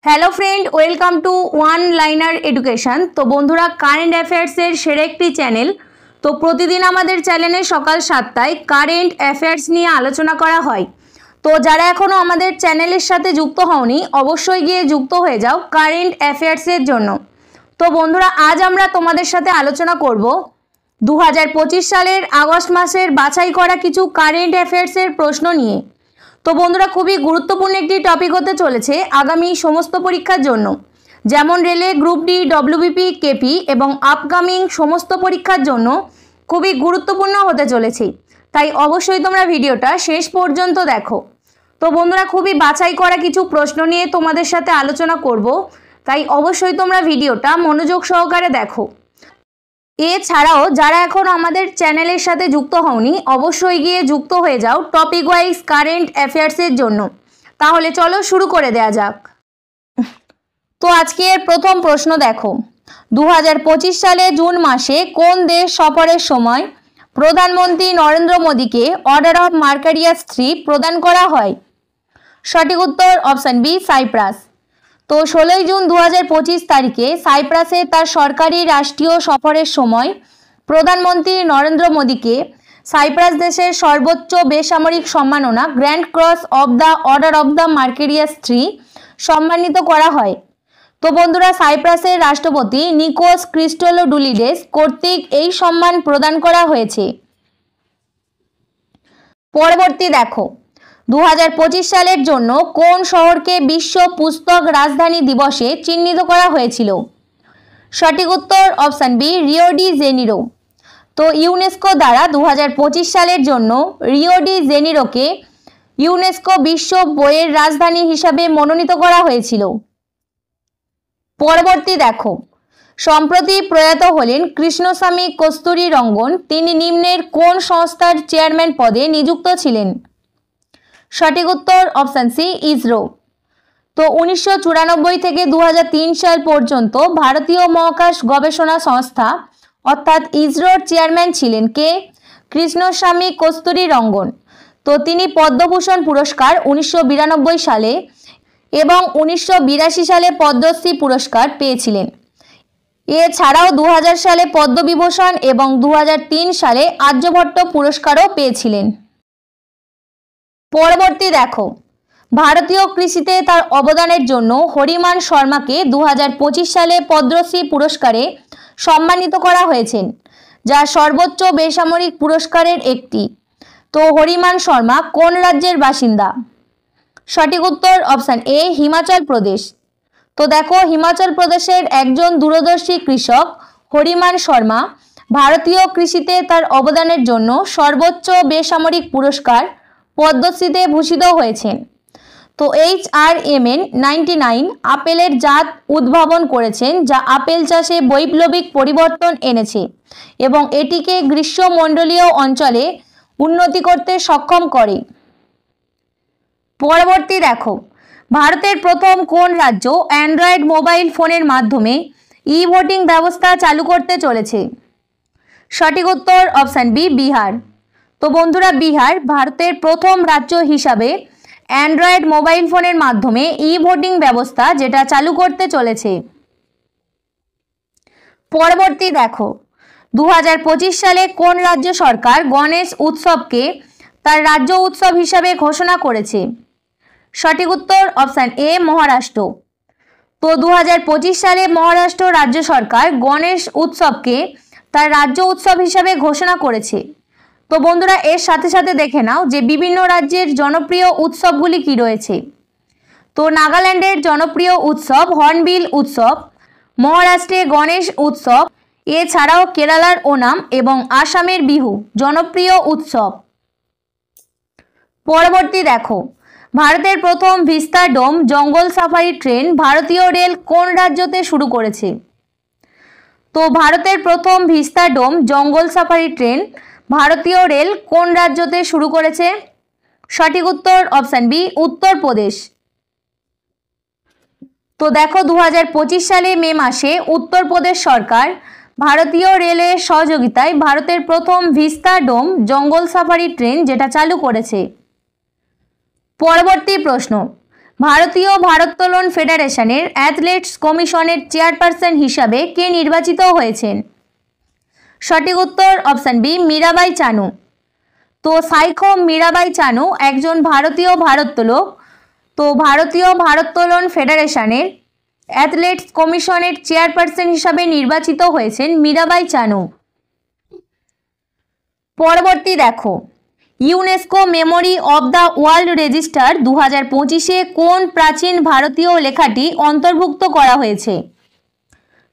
Hello friend, welcome to one liner education. তো বন্ধুরা, current অ্যাফেয়ার্সের সেরা একটি চ্যানেল। তো প্রতিদিন আমাদের চ্যানেলে সকাল 7টায় কারেন্ট অ্যাফেয়ার্স নিয়ে আলোচনা করা হয়। তো যারা এখনও আমাদের চ্যানেলের সাথে যুক্ত হওনি, অবশ্যই গিয়ে যুক্ত হয়ে যাও কারেন্ট অ্যাফেয়ার্সের জন্য। তো বন্ধুরা, আজ আমরা তোমাদের সাথে আলোচনা করব 2025 সালের আগস্ট মাসের বাছাই করা কিছু কারেন্ট অ্যাফেয়ার্সের প্রশ্ন নিয়ে। তো বন্ধুরা, খুবই গুরুত্বপূর্ণ একটি টপিক হতে চলেছে আগামী সমস্ত পরীক্ষার জন্য, যেমন রেলে, গ্রুপ ডি, ডব্লিউবিপি, কেপি এবং আপকামিং সমস্ত পরীক্ষার জন্য খুবই গুরুত্বপূর্ণ হতে চলেছে। তাই অবশ্যই তোমরা ভিডিওটা শেষ পর্যন্ত দেখো। তো বন্ধুরা, খুবই বাছাই করা কিছু প্রশ্ন নিয়ে তোমাদের সাথে আলোচনা করব, তাই অবশ্যই তোমরা ভিডিওটা মনোযোগ সহকারে দেখো। এছাড়াও যারা এখন আমাদের চ্যানেলের সাথে যুক্ত হওনি, অবশ্যই গিয়ে যুক্ত হয়ে যাও টপিক ওয়াইজ কারেন্ট অ্যাফেয়ার্সের জন্য। তাহলে চলো শুরু করে দেয়া যাক। তো আজকের প্রথম প্রশ্ন দেখো, 2025 সালে জুন মাসে কোন দেশ সফরের সময় প্রধানমন্ত্রী নরেন্দ্র মোদীকে অর্ডার অফ মার্কারিয়াস 3 প্রদান করা হয়? সঠিক উত্তর অপশান বি, সাইপ্রাস। তো 16 জুন 2025 তারিখে সাইপ্রাসে তার সরকারি রাষ্ট্রীয় সফরের সময় প্রধানমন্ত্রী নরেন্দ্র মোদীকে সাইপ্রাস দেশের সর্বোচ্চ বেসামরিক সম্মাননা grand cross of the order of the Makarios 3 সম্মানিত করা হয়। তো বন্ধুরা, সাইপ্রাসের রাষ্ট্রপতি নিকোস ক্রিস্টোলোডুলিডেস কর্তৃক এই সম্মান প্রদান করা হয়েছে। পরবর্তী দেখো, 2025 সালের জন্য কোন শহরকে বিশ্ব পুস্তক রাজধানী দিবসে চিহ্নিত করা হয়েছিল? সঠিক উত্তর option B, Rio de Janeiro. তো ইউনেস্কো দ্বারা 2025 সালের জন্য রিও ডি জেনিরোকে ইউনেস্কো বিশ্ব বইয়ের রাজধানী হিসাবে মনোনীত করা হয়েছিল। পরবর্তী দেখো, সম্প্রতি প্রয়াত হলেন কৃষ্ণস্বামী কস্তুরী রঙ্গন। তিনি নিম্নের কোন সংস্থার চেয়ারম্যান পদে নিযুক্ত ছিলেন? সঠিক উত্তর অপশান সি, ইসরো। তো 1994 থেকে 2003 সাল পর্যন্ত ভারতীয় মহাকাশ গবেষণা সংস্থা অর্থাৎ ইসরোর চেয়ারম্যান ছিলেন কে? কৃষ্ণস্বামী কস্তুরী রঙ্গন। তো তিনি পদ্মভূষণ পুরস্কার 1992 সালে এবং 1982 সালে পদ্মশ্রী পুরস্কার পেয়েছিলেন। এছাড়াও 2000 সালে পদ্মবিভূষণ এবং 2003 সালে আর্যভট্ট পুরস্কারও পেয়েছিলেন। পরবর্তী দেখো, ভারতীয় কৃষিতে তার অবদানের জন্য হরিমান শর্মাকে 2025 সালে পদ্মশ্রী পুরস্কারে সম্মানিত করা হয়েছে, যা সর্বোচ্চ বেসামরিক পুরস্কারের একটি। তো হরিমান শর্মা কোন রাজ্যের বাসিন্দা? সঠিক উত্তর অপশান এ, হিমাচল প্রদেশ। তো দেখো, হিমাচল প্রদেশের একজন দূরদর্শী কৃষক হরিমান শর্মা ভারতীয় কৃষিতে তার অবদানের জন্য সর্বোচ্চ বেসামরিক পুরস্কার পদ্মশ্রীতে ভূষিত হয়েছেন। তো HRMN 99 আপেলের জাত উদ্ভাবন করেছেন, যা আপেল চাষে বৈপ্লবিক পরিবর্তন এনেছে এবং এটিকে গ্রীষ্মমণ্ডলীয় অঞ্চলে উন্নতি করতে সক্ষম করে। পরবর্তী দেখো, ভারতের প্রথম কোন রাজ্য অ্যান্ড্রয়েড মোবাইল ফোনের মাধ্যমে ই ভোটিং ব্যবস্থা চালু করতে চলেছে? সঠিক উত্তর অপশান বি, বিহার। তো বন্ধুরা, বিহার ভারতের প্রথম রাজ্য হিসাবে অ্যান্ড্রয়েড মোবাইল ফোনের মাধ্যমে ই ভোটিং ব্যবস্থা যেটা চালু করতে চলেছে। পরবর্তী দেখো, 2025 সালে কোন রাজ্য সরকার গণেশ উৎসবকে তার রাজ্য উৎসব হিসাবে ঘোষণা করেছে? সঠিক উত্তর অপশান এ, মহারাষ্ট্র। তো 2025 সালে মহারাষ্ট্র রাজ্য সরকার গণেশ উৎসবকে তার রাজ্য উৎসব হিসাবে ঘোষণা করেছে। তো বন্ধুরা, এর সাথে সাথে দেখে নাও যে বিভিন্ন রাজ্যের জনপ্রিয় উৎসবগুলি কি রয়েছে। তো নাগাল্যান্ডের জনপ্রিয় উৎসব হর্নবিল উৎসব, মহারাষ্ট্রে গণেশ উৎসব, এছাড়াও কেরালার ওনাম এবং আসামের বিহু জনপ্রিয় উৎসব। পরবর্তী দেখো, ভারতের প্রথম ভিস্তা ডোম জঙ্গল সাফারি ট্রেন ভারতীয় রেল কোন রাজ্যতে শুরু করেছে? তো ভারতের প্রথম ভিস্তা ডোম জঙ্গল সাফারি ট্রেন ভারতীয় রেল কোন রাজ্যতে শুরু করেছে? সঠিক উত্তর অপশান বি, উত্তরপ্রদেশ। তো দেখো, 2025 সালে মে মাসে উত্তরপ্রদেশ সরকার ভারতীয় রেলের সহযোগিতায় ভারতের প্রথম ভিস্তা ডোম জঙ্গল সাফারি ট্রেন যেটা চালু করেছে। পরবর্তী প্রশ্ন, ভারতীয় ভারোত্তোলন ফেডারেশনের অ্যাথলেটস কমিশনের চেয়ারপারসন হিসাবে কে নির্বাচিত হয়েছেন? সঠিক উত্তর অপশন বি মীরাবাই চানু। তো সাইখোম মীরাবাই চানু একজন ভারতীয় ভারোত্তোলক। তো ভারতীয় ভারোত্তোলন ফেডারেশনের অ্যাথলেটস কমিশনের চেয়ারপারসন হিসাবে নির্বাচিত হয়েছেন মীরাবাই চানু। পরবর্তী দেখো, UNESCO memory of the world register 2025-এ কোন প্রাচীন ভারতীয় লেখাটি অন্তর্ভুক্ত করা হয়েছে?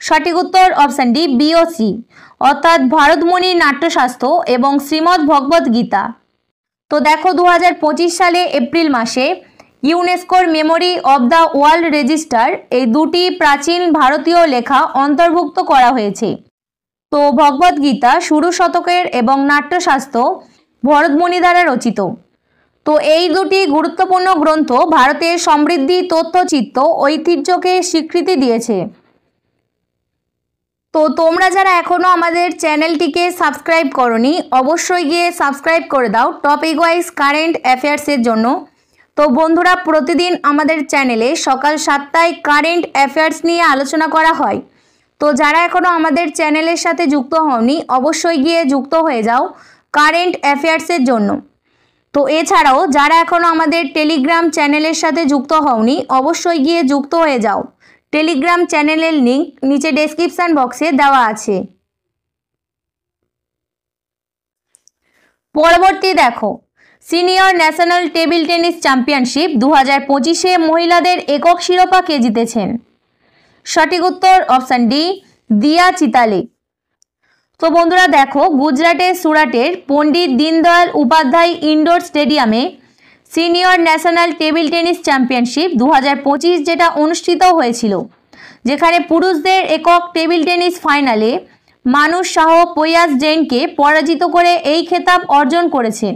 সঠিক উত্তর অপশন ডি বিওসি, অর্থাৎ ভারতমণি নাট্যশাস্ত্র এবং শ্রীমদ্ ভগবদ গীতা। তো দেখো 2025 সালে এপ্রিল মাসে ইউনেস্কোর memory of the world register এই দুটি প্রাচীন ভারতীয় লেখা অন্তর্ভুক্ত করা হয়েছে। তো ভগবদ গীতা ষোড়শ শতকের এবং নাট্যশাস্ত্র ভরতমুনি দ্বারা রচিত। তো এই দুটি গুরুত্বপূর্ণ গ্রন্থ ভারতের সমৃদ্ধি, তথ্যচিত্র, ঐতিহ্যকে স্বীকৃতি দিয়েছে। তো তোমরা যারা এখনও আমাদের চ্যানেলটিকে সাবস্ক্রাইব করনি অবশ্যই গিয়ে সাবস্ক্রাইব করে দাও টপিক ওয়াইজ কারেন্ট অ্যাফেয়ার্সের জন্য। তো বন্ধুরা, প্রতিদিন আমাদের চ্যানেলে সকাল 7টায় কারেন্ট অ্যাফেয়ার্স নিয়ে আলোচনা করা হয়। তো যারা এখনও আমাদের চ্যানেলের সাথে যুক্ত হওনি অবশ্যই গিয়ে যুক্ত হয়ে যাও কারেন্ট অ্যাফেয়ার্সের জন্য। তো এছাড়াও যারা এখনও আমাদের টেলিগ্রাম চ্যানেলের সাথে যুক্ত হওনি অবশ্যই গিয়ে যুক্ত হয়ে যাও। টেলিগ্রাম চ্যানেলের লিংক নিচে ডেসক্রিপশন বক্সে দেওয়া আছে। পরবর্তী দেখো, senior national table tennis championship 2025-এ মহিলাদের একক শিরোপা কে জিতেছেন? সঠিক উত্তর অপশন ডি দিয়া চিতালে। তো বন্ধুরা দেখো, গুজরাটের সুরাটের পণ্ডিত দীনদয়াল উপাধ্যায় ইনডোর স্টেডিয়ামে senior national table tennis championship 2025 যেটা অনুষ্ঠিত হয়েছিল, যেখানে পুরুষদের একক টেবিল টেনিস ফাইনালে মানুষ শাহ পয়াস জৈনকে পরাজিত করে এই খেতাব অর্জন করেছে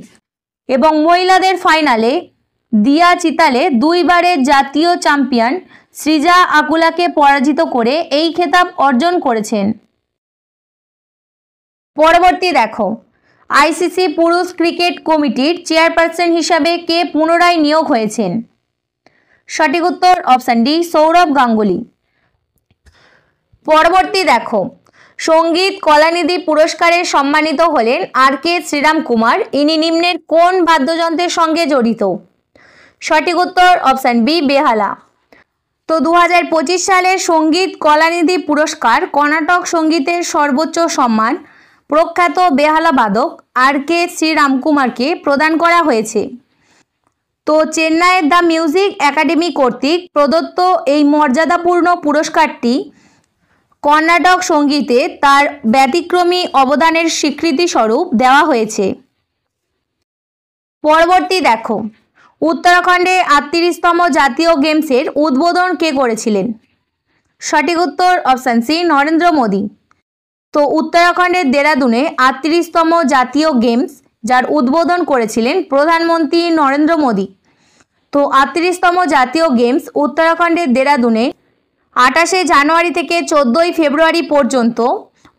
এবং মহিলাদের ফাইনালে দিয়া চিতালে দুইবারের জাতীয় চ্যাম্পিয়ন সৃজা আকুলাকে পরাজিত করে এই খেতাব অর্জন করেছেন। পরবর্তী দেখো, আইসিসি পুরুষ ক্রিকেট কমিটির চেয়ারপারসন হিসাবে কে পুনরায় নিয়োগ হয়েছেন? সঠিক উত্তর অপশন ডি সৌরভ গাঙ্গুলি। পরবর্তী দেখো, সঙ্গীত কলানিধি পুরস্কারে সম্মানিত হলেন আর.কে. শ্রীরাম কুমার। ইনি নিম্নের কোন বাদ্যযন্ত্রের সঙ্গে জড়িত? সঠিক উত্তর অপশন বি বেহালা। তো 2025 সালের সঙ্গীত কলানিধি পুরস্কার কর্ণাটক সঙ্গীতের সর্বোচ্চ সম্মান প্রখ্যাত বেহালা বাদক আর.কে. শ্রীরাম কুমারকে প্রদান করা হয়েছে। তো চেন্নাইয়ের দ্য মিউজিক একাডেমি কর্তৃক প্রদত্ত এই মর্যাদাপূর্ণ পুরস্কারটি কর্ণাটক সঙ্গীতে তার ব্যতিক্রমী অবদানের স্বীকৃতি স্বরূপ দেওয়া হয়েছে। পরবর্তী দেখো, উত্তরাখণ্ডে 38তম জাতীয় গেমসের উদ্বোধন কে করেছিলেন? সঠিক উত্তর অপশন সি নরেন্দ্র মোদী। তো উত্তরাখণ্ডের দেরাদুনে 38তম জাতীয় গেমস যার উদ্বোধন করেছিলেন প্রধানমন্ত্রী নরেন্দ্র মোদী। তো 38তম জাতীয় গেমস উত্তরাখণ্ডের দেরাদুনে 28শে জানুয়ারি থেকে 14ই ফেব্রুয়ারি পর্যন্ত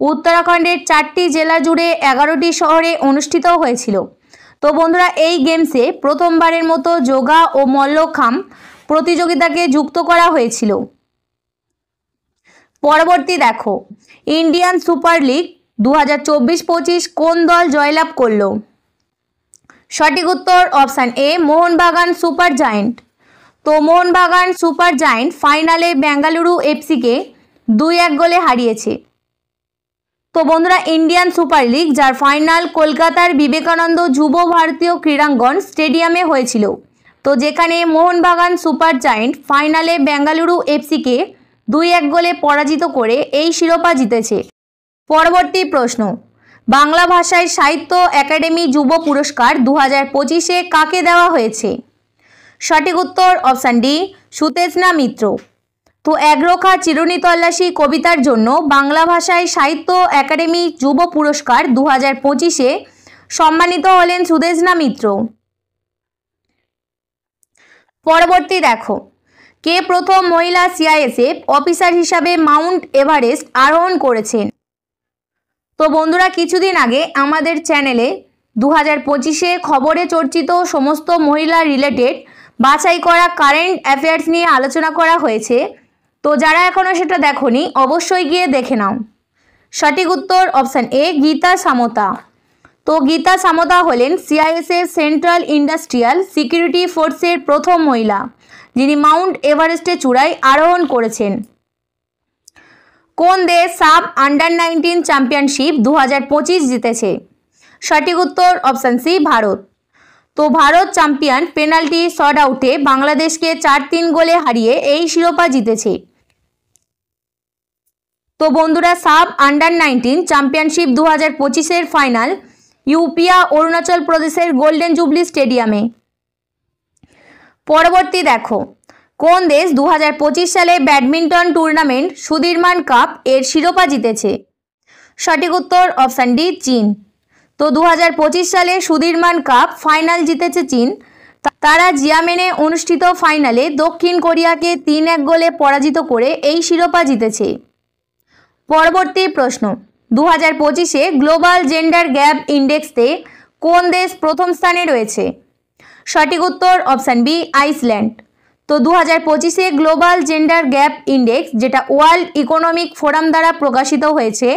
উত্তরাখণ্ডের 4টি জেলা জুড়ে 11টি শহরে অনুষ্ঠিত হয়েছিল। তো বন্ধুরা, এই গেমসে প্রথমবারের মতো যোগা ও মল্লখাম্ব প্রতিযোগিতাকে যুক্ত করা হয়েছিল। পরবর্তী দেখো, ইন্ডিয়ান সুপার লিগ 2024-25 কোন দল জয়লাভ করল? সঠিক উত্তর option A Mohun Bagan super giant. তো মোহনবাগান সুপার জায়েন্ট ফাইনালে বেঙ্গালুরু এফসিকে 2-1 গোলে হারিয়েছে। তো বন্ধুরা, ইন্ডিয়ান সুপার লিগ যার ফাইনাল কলকাতার বিবেকানন্দ যুব ভারতীয় ক্রীড়াঙ্গন স্টেডিয়ামে হয়েছিল। তো যেখানে মোহনবাগান সুপার জায়েন্ট ফাইনালে বেঙ্গালুরু এফসিকে 2-1 গোলে পরাজিত করে এই শিরোপা জিতেছে। পরবর্তী প্রশ্ন, বাংলা ভাষায় সাহিত্য একাডেমি যুব পুরস্কার 2025-এ কাকে দেওয়া হয়েছে? সঠিক উত্তর অপশান ডি সুতেজনা মিত্র। তো একরোখা চিরুনি তল্লাশি কবিতার জন্য বাংলা ভাষায় সাহিত্য একাডেমি যুব পুরস্কার 2025-এ সম্মানিত হলেন সুদেজনা মিত্র। পরবর্তী দেখো, কে প্রথম মহিলা সিআইএসএফ অফিসার হিসাবে মাউন্ট এভারেস্ট আরোহণ করেছেন? তো বন্ধুরা, কিছুদিন আগে আমাদের চ্যানেলে 2025-এ খবরে চর্চিত সমস্ত মহিলা রিলেটেড বাছাই করা কারেন্ট অ্যাফেয়ার্স নিয়ে আলোচনা করা হয়েছে। তো যারা এখনও সেটা দেখোনি অবশ্যই গিয়ে দেখে নাও। সঠিক উত্তর অপশান এ গীতা সামতা। তো গীতা সামতা হলেন সিআইএসএফ সেন্ট্রাল ইন্ডাস্ট্রিয়াল সিকিউরিটি ফোর্সের প্রথম মহিলা, যিনি মাউন্ট এভারেস্টের চূড়ায় আরোহণ করেছেন। কোন দেশ সাব আন্ডার-19 চ্যাম্পিয়নশিপ 2025 জিতেছে? সঠিক উত্তর অপশান সি ভারত। তো ভারত চ্যাম্পিয়ন পেনাল্টি শট আউটে বাংলাদেশকে 4-3 গোলে হারিয়ে এই শিরোপা জিতেছে। তো বন্ধুরা, sub under-19 championship 2025-এর final Yupia Arunachal প্রদেশের গোল্ডেন জুবলি স্টেডিয়ামে। পরবর্তী দেখো, কোন দেশ 2025 সালে ব্যাডমিন্টন টুর্নামেন্ট সুধীরমান কাপ এর শিরোপা জিতেছে? সঠিক উত্তর অপশান ডি চীন। তো 2025 সালে সুধীরমান কাপ ফাইনাল জিতেছে চীন। তারা জিয়ামেনে অনুষ্ঠিত ফাইনালে দক্ষিণ কোরিয়াকে 3-1 গোলে পরাজিত করে এই শিরোপা জিতেছে। পরবর্তী প্রশ্ন, 2025-এ গ্লোবাল জেন্ডার গ্যাপ ইন্ডেক্সে কোন দেশ প্রথম স্থানে রয়েছে? সঠিক উত্তর অপশান বি আইসল্যান্ড। তো 2025-এ গ্লোবাল জেন্ডার গ্যাপ ইন্ডেক্স, যেটা ওয়ার্ল্ড ইকোনমিক ফোরাম দ্বারা প্রকাশিত হয়েছে,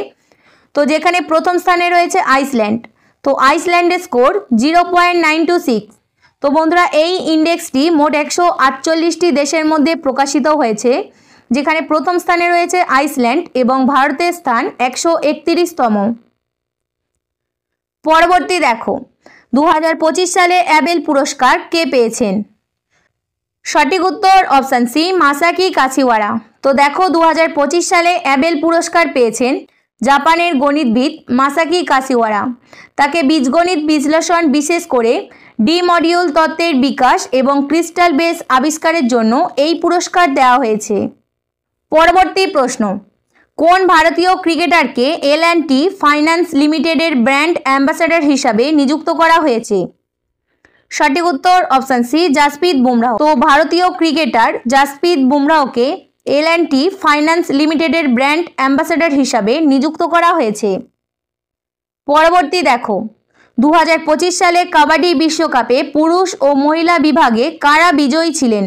তো যেখানে প্রথম স্থানে রয়েছে আইসল্যান্ড। তো আইসল্যান্ডের স্কোর 0.926। তো বন্ধুরা, এই ইন্ডেক্সটি মোট 148টি দেশের মধ্যে প্রকাশিত হয়েছে, যেখানে প্রথম স্থানে রয়েছে আইসল্যান্ড এবং ভারতের স্থান 131তম। পরবর্তী দেখো, 2025 সালে অ্যাবেল পুরস্কার কে পেয়েছেন? সঠিক উত্তর অপশান সি মাসাকি কাচিওয়ারা। তো দেখো, 2025 সালে অ্যাবেল পুরস্কার পেয়েছেন জাপানের গণিতবিদ মাসাকি কাচিওয়ারা। তাকে বীজগণিত বিশ্লেষণ, বিশেষ করে ডি মডিউল তত্ত্বের বিকাশ এবং ক্রিস্টাল বেস আবিষ্কারের জন্য এই পুরস্কার দেওয়া হয়েছে। পরবর্তী প্রশ্ন, কোন ভারতীয় ক্রিকেটারকে এল&টি ফাইন্যান্স লিমিটেডের ব্র্যান্ড অ্যাম্বাসাডর হিসাবে নিযুক্ত করা হয়েছে? সঠিক উত্তর অপশান সি জাসপ্রীত বুমরাহ। তো ভারতীয় ক্রিকেটার জাসপ্রীত বুমরাহকে এল&টি ফাইন্যান্স লিমিটেডের ব্র্যান্ড অ্যাম্বাসাডর হিসাবে নিযুক্ত করা হয়েছে। পরবর্তী দেখো, 2025 সালে কাবাডি বিশ্বকাপে পুরুষ ও মহিলা বিভাগে কারা বিজয়ী ছিলেন?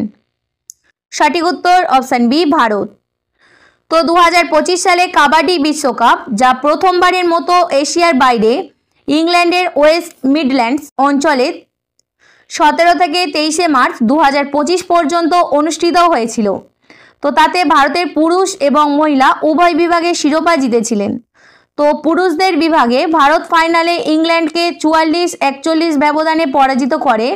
সঠিক উত্তর অপশান বি ভারত। তো 2025 সালে কাবাডি বিশ্বকাপ, যা প্রথমবারের মতো এশিয়ার বাইরে ইংল্যান্ডের ওয়েস্ট মিডল্যান্ডস অঞ্চলে 17 থেকে 23 মার্চ 2025 পর্যন্ত অনুষ্ঠিত হয়েছিল। তো তাতে ভারতের পুরুষ এবং মহিলা উভয় বিভাগে শিরোপা জিতেছিলেন। তো পুরুষদের বিভাগে ভারত ফাইনালে ইংল্যান্ডকে 44-41 ব্যবধানে পরাজিত করে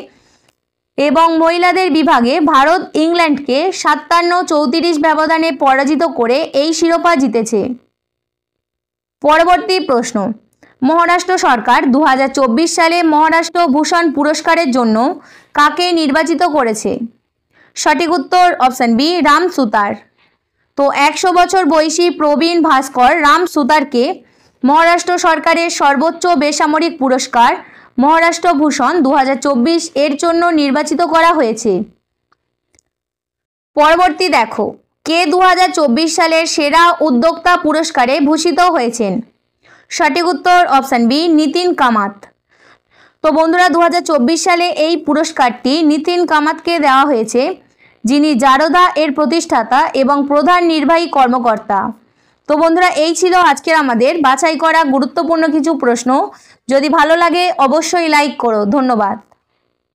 এবং মহিলাদের বিভাগে ভারত ইংল্যান্ডকে 57-34 ব্যবধানে পরাজিত করে এই শিরোপা জিতেছে। পরবর্তী প্রশ্ন, মহারাষ্ট্র সরকার 2024 সালে মহারাষ্ট্র ভূষণ পুরস্কারের জন্য কাকে নির্বাচিত করেছে? সঠিক উত্তর অপশান বি রাম সুতার। তো 100 বছর বয়সী প্রবীণ ভাস্কর রাম সুতারকে মহারাষ্ট্র সরকারের সর্বোচ্চ বেসামরিক পুরস্কার মহারাষ্ট্র ভূষণ 2024 এর জন্য নির্বাচিত করা হয়েছে। পরবর্তী দেখো, কে 2024 সালের সেরা উদ্যোক্তা পুরস্কারে ভূষিত হয়েছেন? সঠিক উত্তর অপশান বি নিতিন কামাত। তো বন্ধুরা, 2024 সালে এই পুরস্কারটি নিতিন কামাতকে দেওয়া হয়েছে, যিনি জারোদা এর প্রতিষ্ঠাতা এবং প্রধান নির্বাহী কর্মকর্তা। তো বন্ধুরা, এই ছিল আজকের আমাদের বাছাই করা গুরুত্বপূর্ণ কিছু প্রশ্ন। যদি ভালো লাগে অবশ্যই লাইক করো। ধন্যবাদ।